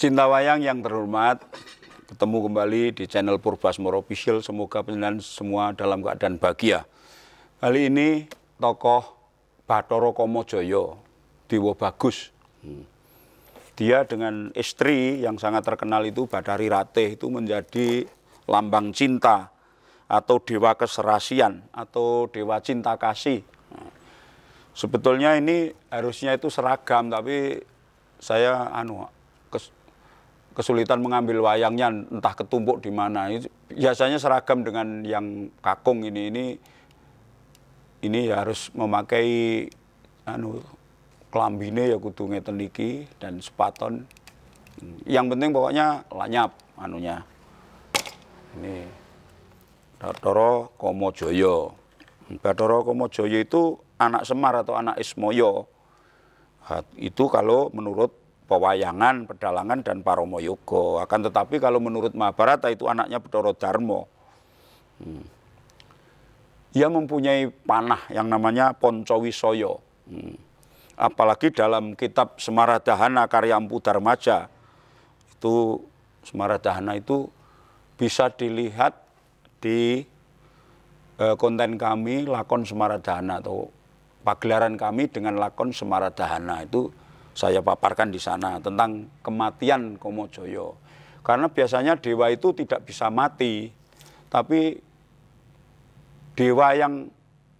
Cinta wayang yang terhormat, ketemu kembali di channel Purbasmoro Official. Semoga panjenengan semua dalam keadaan bahagia. Kali ini tokoh Bathara Kamajaya, Dewa Bagus. Dia dengan istri yang sangat terkenal itu, Bathari Ratih, itu menjadi lambang cinta atau dewa keserasian atau dewa cinta kasih. Sebetulnya ini harusnya itu seragam, tapi saya kesulitan mengambil wayangnya, entah ketumpuk di mana. Biasanya seragam dengan yang kakung ini harus memakai klambine ya kudu ngeten iki dan sepaton. Yang penting pokoknya lanyap anunya. Ini Bathara Kamajaya. Bathara Kamajaya itu anak Semar atau anak Ismaya. Itu kalau menurut pewayangan, pedalangan, dan Paramoyoga. Akan tetapi kalau menurut Mahabharata itu anaknya Bathara Darma. Ia mempunyai panah yang namanya Pancawisaya. Apalagi dalam kitab Semaradahana karya Empu Darmaja, itu Semaradahana itu bisa dilihat di konten kami lakon Semaradahana atau pagelaran kami dengan lakon Semaradahana. Itu saya paparkan di sana tentang kematian Kamajaya. Karena biasanya dewa itu tidak bisa mati, tapi dewa yang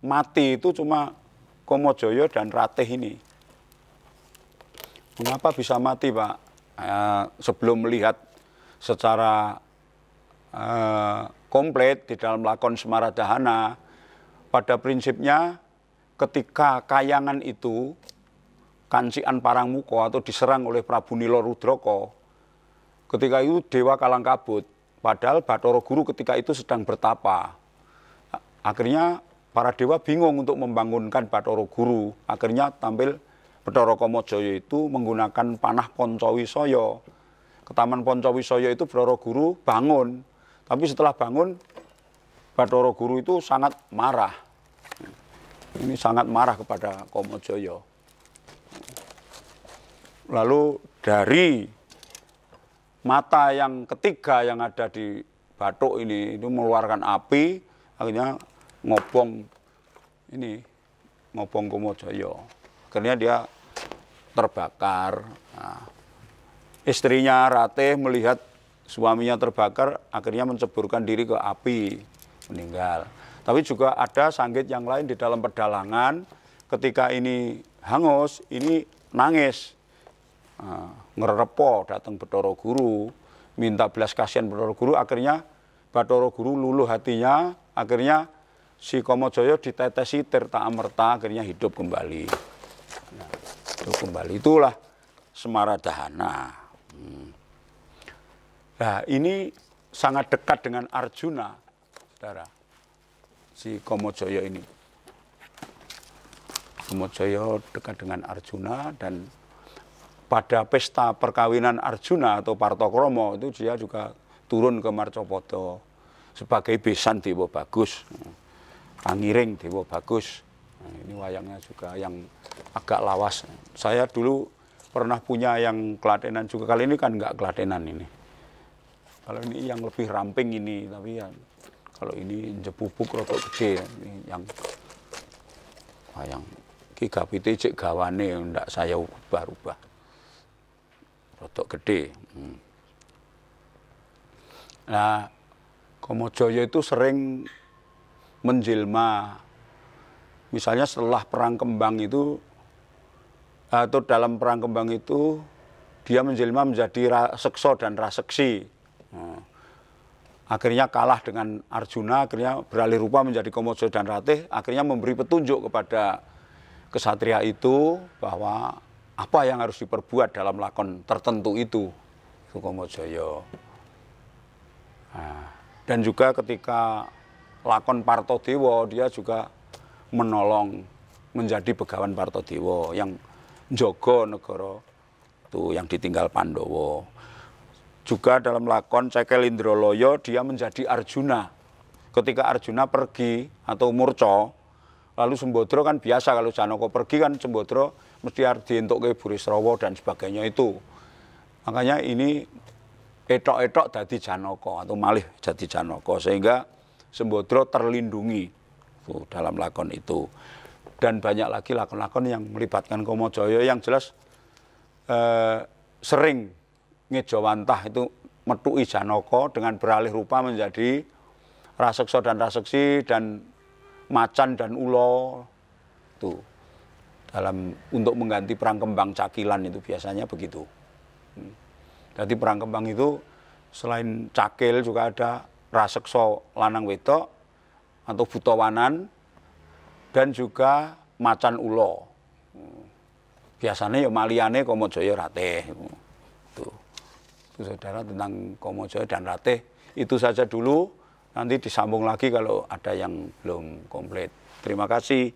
mati itu cuma Kamajaya dan Ratih ini. Mengapa bisa mati, Pak? Sebelum melihat secara komplit di dalam lakon Semaradahana, pada prinsipnya ketika Kayangan itu Kancikan Parangmuka atau diserang oleh Prabu Nila Rudraka, ketika itu Dewa Kalangkabut, padahal Bathara Guru ketika itu sedang bertapa. Akhirnya para dewa bingung untuk membangunkan Bathara Guru. Akhirnya tampil Bathara Kamajaya itu menggunakan panah Pancawisaya. Ketaman Pancawisaya itu Bathara Guru bangun. Tapi setelah bangun, Bathara Guru itu sangat marah. Ini sangat marah kepada Kamajaya. Lalu dari mata yang ketiga yang ada di bathuk ini itu mengeluarkan api, akhirnya ngobong Kamajaya. Akhirnya dia terbakar. Nah, istrinya Ratih melihat suaminya terbakar, akhirnya menceburkan diri ke api, meninggal. Tapi juga ada sanggit yang lain di dalam pedalangan, ketika ini hangus, ini nangis. Ngerepo datang Bathara Guru, minta belas kasihan Bathara Guru, akhirnya Bathara Guru luluh hatinya, akhirnya si Kamajaya ditetesi tirta amerta, akhirnya hidup kembali. Nah, hidup kembali, itulah Semaradahana. Nah, ini sangat dekat dengan Arjuna, saudara. Si Kamajaya ini. Kamajaya dekat dengan Arjuna, dan pada pesta perkawinan Arjuna atau Partokrama itu dia juga turun ke Marcapada sebagai besan Dewa Bagus, pangiring Dewa Bagus. Nah, ini wayangnya juga yang agak lawas. Saya dulu pernah punya yang kelatenan juga, kali ini kan nggak kelatenan ini. Kalau ini yang lebih ramping ini, tapi ya kalau ini jebubuk rotok gede, ini yang wayang Ki Gapite cek gawane ndak saya ubah-ubah. Rotok gede. Nah, Kamajaya itu sering menjelma. Misalnya setelah Perang Kembang itu, atau dalam Perang Kembang itu, dia menjelma menjadi Raseksa dan Raseksi. Nah, akhirnya kalah dengan Arjuna, akhirnya beralih rupa menjadi Kamajaya dan Ratih, akhirnya memberi petunjuk kepada kesatria itu bahwa apa yang harus diperbuat dalam lakon tertentu itu Kamajaya. Nah, dan juga ketika lakon Partadewa, dia juga menolong menjadi begawan Partadewa yang njaga negara itu yang ditinggal Pandhawa. Juga dalam lakon Cekel Indralaya dia menjadi Arjuna. Ketika Arjuna pergi atau murca, lalu Sembadra kan biasa kalau Janaka pergi kan Sembadra mesti dientukke Burisrawa dan sebagainya itu. Makanya ini etok-etok dadi Janaka atau malih jadi Janaka, sehingga Sembadra terlindungi dalam lakon itu. Dan banyak lagi lakon-lakon yang melibatkan Kamajaya yang jelas sering ngejawantah itu metuki Janaka dengan beralih rupa menjadi raseksa dan raseksi dan macan dan ula tuh untuk mengganti perang kembang cakilan itu biasanya begitu. Jadi perang kembang itu selain cakil juga ada raseksa lanang wedok atau butawanan dan juga macan ula. Biasanya ya maliyane Kamajaya Ratih. Tuh. Itu saudara tentang Kamajaya dan Ratih. Itu saja dulu. Nanti disambung lagi kalau ada yang belum komplit. Terima kasih.